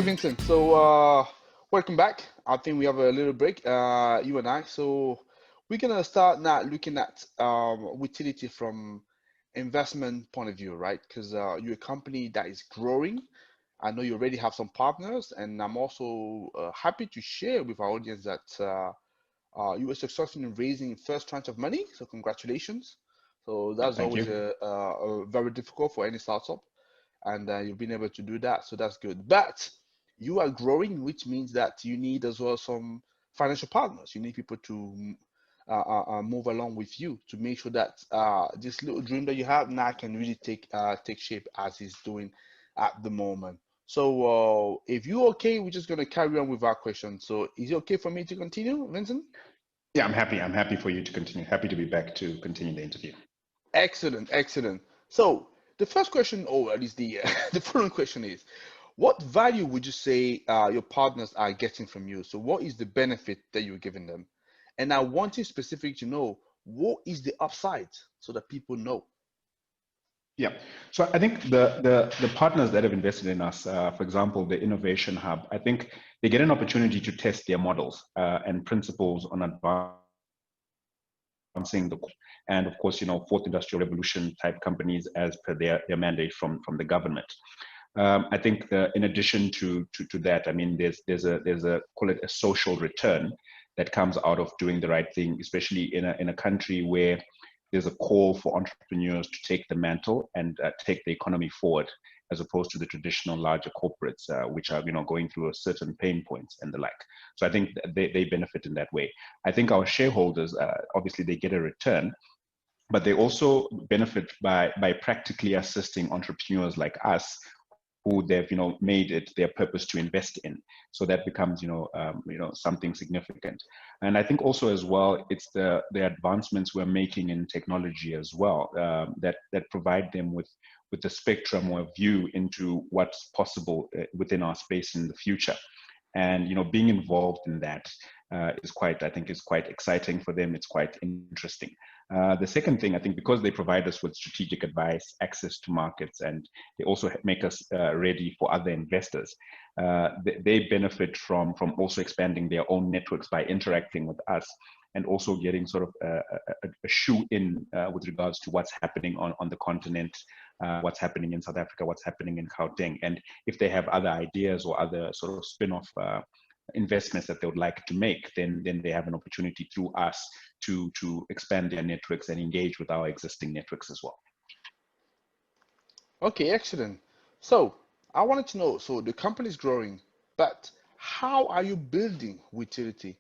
Vincent. So, welcome back. I think we have a little break, you and I. So, we're gonna start now looking at utility from investment point of view, right? Because you're a company that is growing. I know you already have some partners, and I'm also happy to share with our audience that you were successful in raising first tranche of money. So, congratulations. So that's Thank always you. very difficult for any startup, and you've been able to do that. So that's good. But you are growing, which means that you need as well some financial partners. You need people to move along with you to make sure that this little dream that you have now can really take shape as it's doing at the moment. So if you're okay, we're just gonna carry on with our question. So is it okay for me to continue, Vincent? Yeah, I'm happy. I'm happy for you to continue. Happy to be back to continue the interview. Excellent, excellent. So the first question, or at least the the following question is, what value would you say your partners are getting from you? So what is the benefit that you're giving them? And I want you specific to know what is the upside so that people know. Yeah. So I think the partners that have invested in us, for example, the Innovation Hub, I think they get an opportunity to test their models and principles on advancing the, and of course, fourth industrial revolution type companies as per their mandate from the government. I think in addition to that, I mean, there's a call it a social return that comes out of doing the right thing, especially in a country where there's a call for entrepreneurs to take the mantle and take the economy forward, as opposed to the traditional larger corporates, which are going through a certain pain points and the like. So I think they benefit in that way. I think our shareholders, obviously, they get a return, but they also benefit by practically assisting entrepreneurs like us who they've made it their purpose to invest in. So that becomes something significant. And I think also as well, it's the advancements we're making in technology as well that provide them with the spectrum or view into what's possible within our space in the future. And being involved in that is quite exciting for them. It's quite interesting. The second thing, I think, because they provide us with strategic advice, access to markets, and they also make us ready for other investors, they benefit from also expanding their own networks by interacting with us, and also getting sort of a shoe in with regards to what's happening on the continent, what's happening in South Africa, what's happening in Gauteng. And if they have other ideas or other sort of spin-off investments that they would like to make, then they have an opportunity through us to expand their networks and engage with our existing networks as well. Okay, excellent. So I wanted to know, so the company is growing, but how are you building utility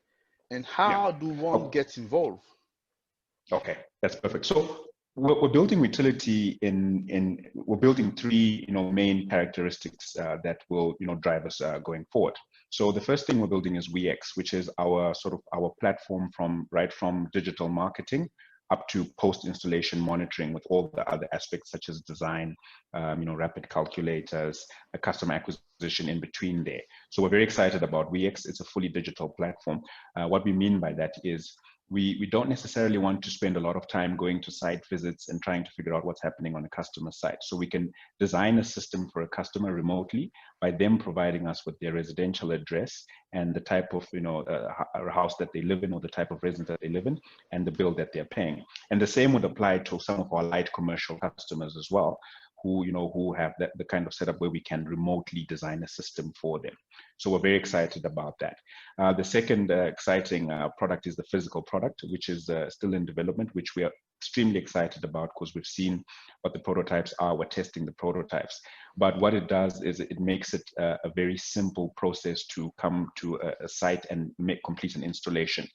and Yeah. how do one get involved? Okay, that's perfect. So we're building utility we're building three main characteristics that will drive us going forward. So the first thing we're building is WeX, which is our platform from digital marketing up to post-installation monitoring with all the other aspects such as design, rapid calculators, a customer acquisition in between there. So we're very excited about WeX. It's a fully digital platform. What we mean by that is we don't necessarily want to spend a lot of time going to site visits and trying to figure out what's happening on a customer site. So we can design a system for a customer remotely by them providing us with their residential address and the type of house that they live in, or the type of residence that they live in, and the bill that they're paying. And the same would apply to some of our light commercial customers as well, who have the kind of setup where we can remotely design a system for them. So we're very excited about that. The second exciting product is the physical product, which is still in development, which we are extremely excited about because we've seen what the prototypes are. We're testing the prototypes. But what it does is it makes it a very simple process to come to a site and complete an installation.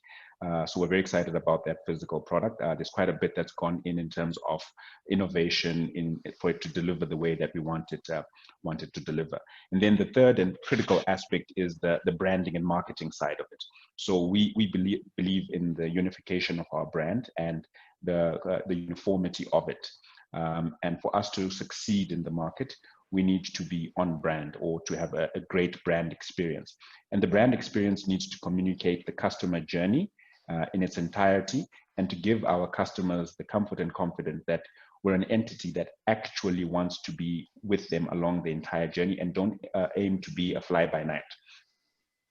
So we're very excited about that physical product. There's quite a bit that's gone in terms of innovation for it to deliver the way that we want it to deliver. And then the third and critical aspect is the branding and marketing side of it. So we believe in the unification of our brand and the uniformity of it. And for us to succeed in the market, we need to be on brand, or to have a great brand experience. And the brand experience needs to communicate the customer journey in its entirety, and to give our customers the comfort and confidence that We're an entity that actually wants to be with them along the entire journey and don't aim to be a fly-by-night.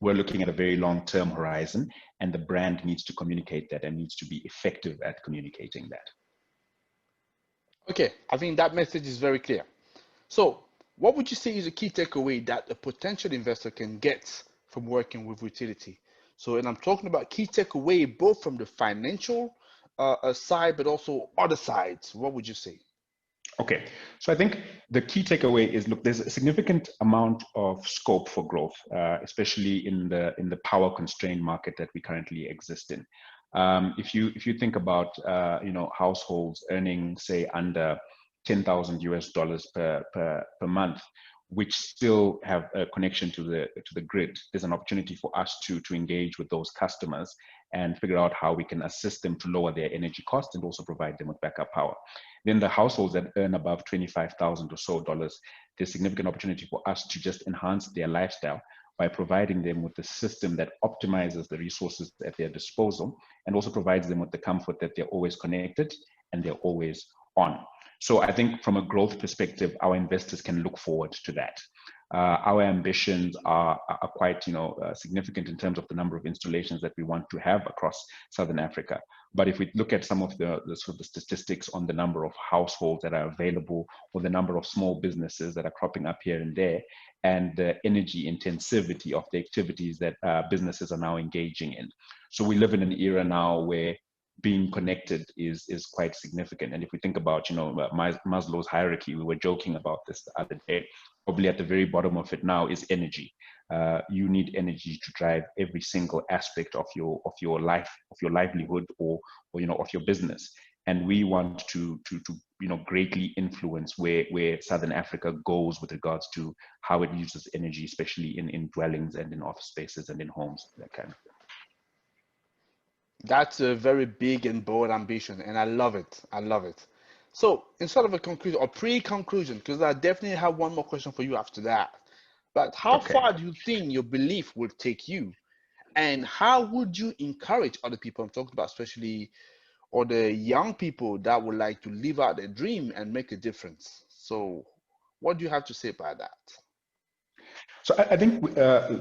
We're looking at a very long-term horizon, and the brand needs to communicate that and needs to be effective at communicating that. Okay, I think that message is very clear. So, what would you say is a key takeaway that a potential investor can get from working with We-tility? So, and I'm talking about key takeaway both from the financial side, but also other sides. What would you say? Okay, so I think the key takeaway is, look, there's a significant amount of scope for growth, especially in the power constrained market that we currently exist in. If you think about households earning say under $10,000 per month, which still have a connection to the grid, there's an opportunity for us to engage with those customers and figure out how we can assist them to lower their energy costs and also provide them with backup power. Then the households that earn above $25,000 or so, there's significant opportunity for us to just enhance their lifestyle by providing them with a system that optimizes the resources at their disposal and also provides them with the comfort that they're always connected and they're always on. So I think from a growth perspective, our investors can look forward to that. Our ambitions are quite significant in terms of the number of installations that we want to have across Southern Africa. But if we look at some of the sort of the statistics on the number of households that are available or the number of small businesses that are cropping up here and there, and the energy intensivity of the activities that businesses are now engaging in. So we live in an era now where being connected is quite significant. And if we think about, Maslow's hierarchy, we were joking about this the other day, probably at the very bottom of it now is energy. You need energy to drive every single aspect of your life, of your livelihood, or of your business. And we want to greatly influence where Southern Africa goes with regards to how it uses energy, especially in dwellings and in office spaces and in homes, that kind of thing. That's a very big and bold ambition, and I love it. I love it. So, instead of a conclusion or pre-conclusion, because I definitely have one more question for you after that. But how Okay. far do you think your belief will take you? And how would you encourage other people? I'm talking about especially or the young people that would like to live out their dream and make a difference. So, what do you have to say about that? So I think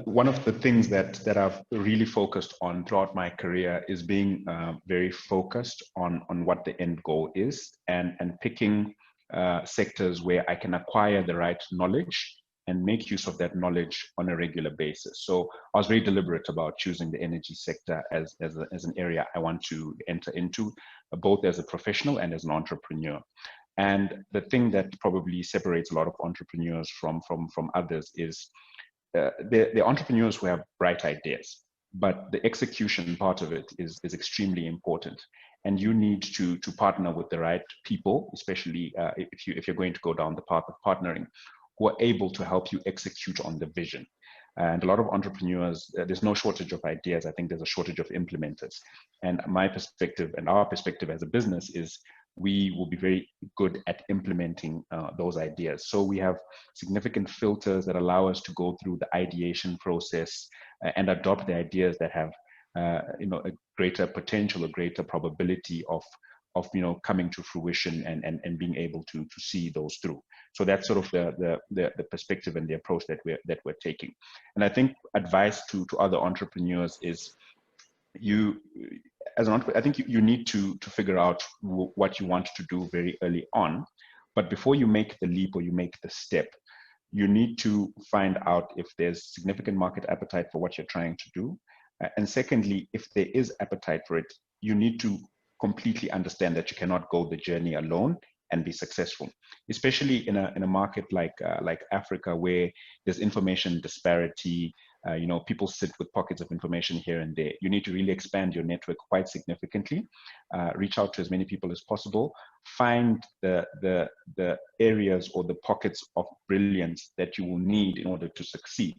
one of the things that I've really focused on throughout my career is being very focused on what the end goal is and picking sectors where I can acquire the right knowledge and make use of that knowledge on a regular basis. So I was very deliberate about choosing the energy sector as an area I want to enter into, both as a professional and as an entrepreneur. And the thing that probably separates a lot of entrepreneurs from others is the entrepreneurs who have bright ideas, but the execution part of it is extremely important. And you need to partner with the right people, especially if you're going to go down the path of partnering, who are able to help you execute on the vision. And a lot of entrepreneurs, there's no shortage of ideas. I think there's a shortage of implementers. And my perspective and our perspective as a business is we will be very good at implementing those ideas. So we have significant filters that allow us to go through the ideation process and adopt the ideas that have a greater potential, a greater probability of coming to fruition and being able to see those through. So that's sort of the perspective and the approach that we're taking. And I think advice to other entrepreneurs is I think you need to figure out what you want to do very early on. But before you make the leap or you make the step, you need to find out if there's significant market appetite for what you're trying to do. And secondly, if there is appetite for it, you need to completely understand that you cannot go the journey alone and be successful, especially in a market like Africa, where there's information disparity. People sit with pockets of information here and there. You need to really expand your network quite significantly, reach out to as many people as possible, find the areas or the pockets of brilliance that you will need in order to succeed,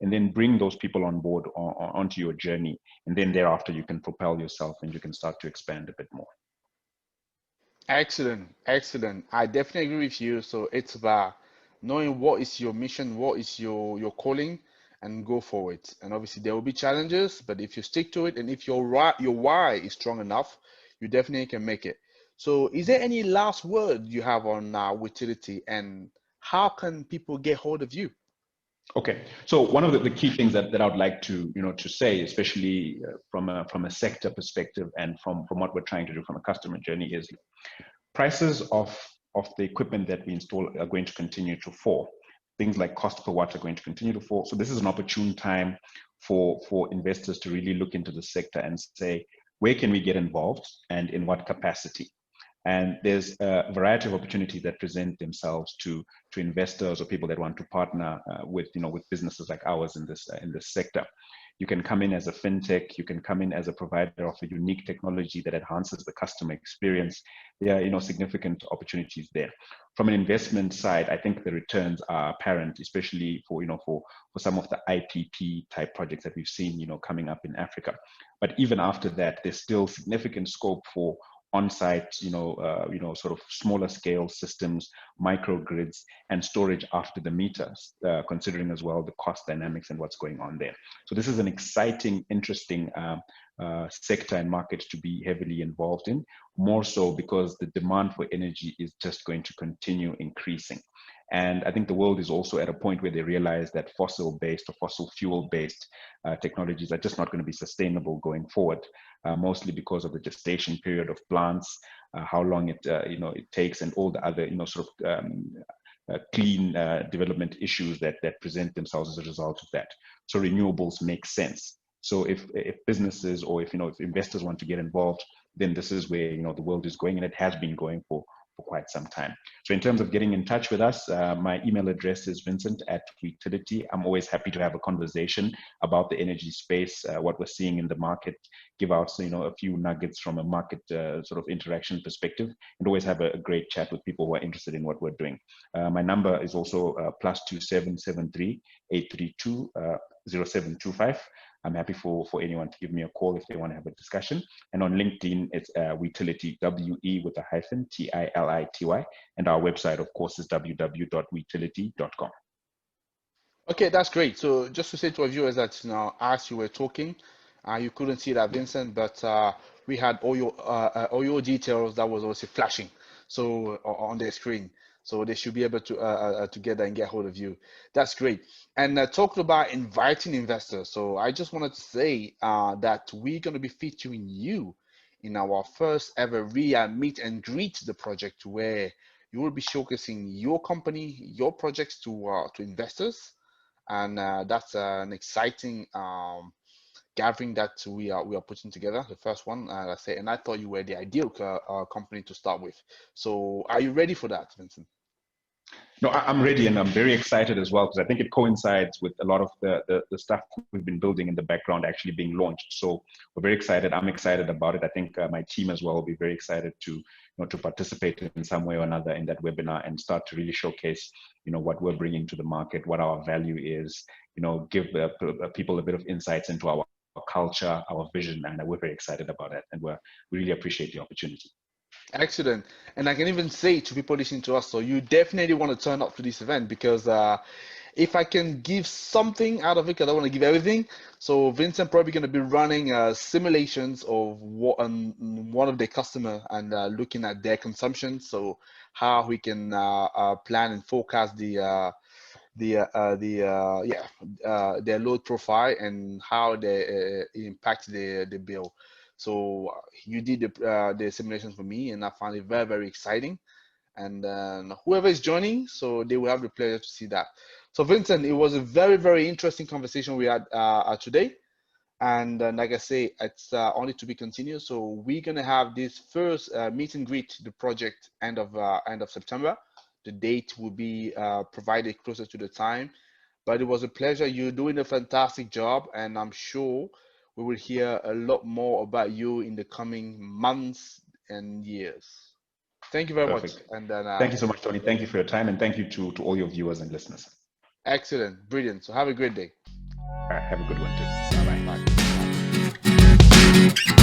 and then bring those people on board onto your journey. And then thereafter, you can propel yourself and you can start to expand a bit more. Excellent, excellent. I definitely agree with you. So it's about knowing what is your mission, what is your calling, and go for it. And obviously there will be challenges, but if you stick to it and if your why is strong enough, you definitely can make it. So is there any last word you have on We-tility, and how can people get hold of you? Okay, so one of the key things that I would like to to say, especially from a sector perspective and from what we're trying to do from a customer journey, is prices of the equipment that we install are going to continue to fall. Things like cost per watt are going to continue to fall. So this is an opportune time for investors to really look into the sector and say, where can we get involved and in what capacity? And there's a variety of opportunities that present themselves to investors or people that want to partner with businesses like ours in this sector. You can come in as a fintech. You can come in as a provider of a unique technology that enhances the customer experience. There are significant opportunities there. From an investment side, I think the returns are apparent, especially for some of the IPP type projects that we've seen coming up in Africa. But even after that, there's still significant scope for on-site, sort of smaller scale systems, microgrids, and storage after the meters, considering as well the cost dynamics and what's going on there. So this is an exciting, interesting sector and market to be heavily involved in, more so because the demand for energy is just going to continue increasing. And I think the world is also at a point where they realize that fossil-based or fossil fuel-based technologies are just not going to be sustainable going forward, mostly because of the gestation period of plants, how long it takes, and all the other clean development issues that present themselves as a result of that. So renewables make sense. So if businesses or if investors want to get involved, then this is where the world is going, and it has been going for quite some time. So in terms of getting in touch with us, my email address is Vincent@We-tility. I'm always happy to have a conversation about the energy space, what we're seeing in the market, give out a few nuggets from a market sort of interaction perspective, and always have a great chat with people who are interested in what we're doing. My number is also +2773 832 0725. I'm happy for anyone to give me a call if they want to have a discussion. And on LinkedIn, it's We-tility, WE with a hyphen, TILITY. And our website, of course, is www.wetility.com. Okay, that's great. So just to say to our viewers that as you were talking, you couldn't see that, Vincent, but we had all your details that was also flashing so on their screen. So they should be able to get that and get hold of you. That's great. And talking about inviting investors, so I just wanted to say that we're going to be featuring you in our first ever RIA meet and greet the project, where you will be showcasing your company, your projects to investors, and that's an exciting gathering that we are putting together, the first one, I say, and I thought you were the ideal company to start with. So are you ready for that, Vincent? No, I'm ready, and I'm very excited as well, because I think it coincides with a lot of the stuff we've been building in the background actually being launched. So we're very excited. I'm excited about it. I think my team as well will be very excited to participate in some way or another in that webinar and start to really showcase what we're bringing to the market, what our value is, give people a bit of insights into our culture, our vision, and we're very excited about it, and we really appreciate the opportunity. Excellent. And I can even say to people listening to us, so you definitely want to turn up to this event, because if I can give something out of it, because I want to give everything. So Vincent probably going to be running simulations of one of their customer and looking at their consumption. So how we can plan and forecast their load profile and how they impact the bill. So you did the simulation for me, and I found it very, very exciting. And whoever is joining, so they will have the pleasure to see that. So Vincent, it was a very, very interesting conversation we had today. And like I say, it's only to be continued. So we're gonna have this first meet and greet the project end of September. The date will be provided closer to the time. But it was a pleasure. You're doing a fantastic job, and I'm sure we will hear a lot more about you in the coming months and years. Thank you very much. And then thank you so much, Tony. Thank you for your time, and thank you to all your viewers and listeners. Excellent, brilliant. So have a great day. All right, have a good one too. Bye-bye. Bye.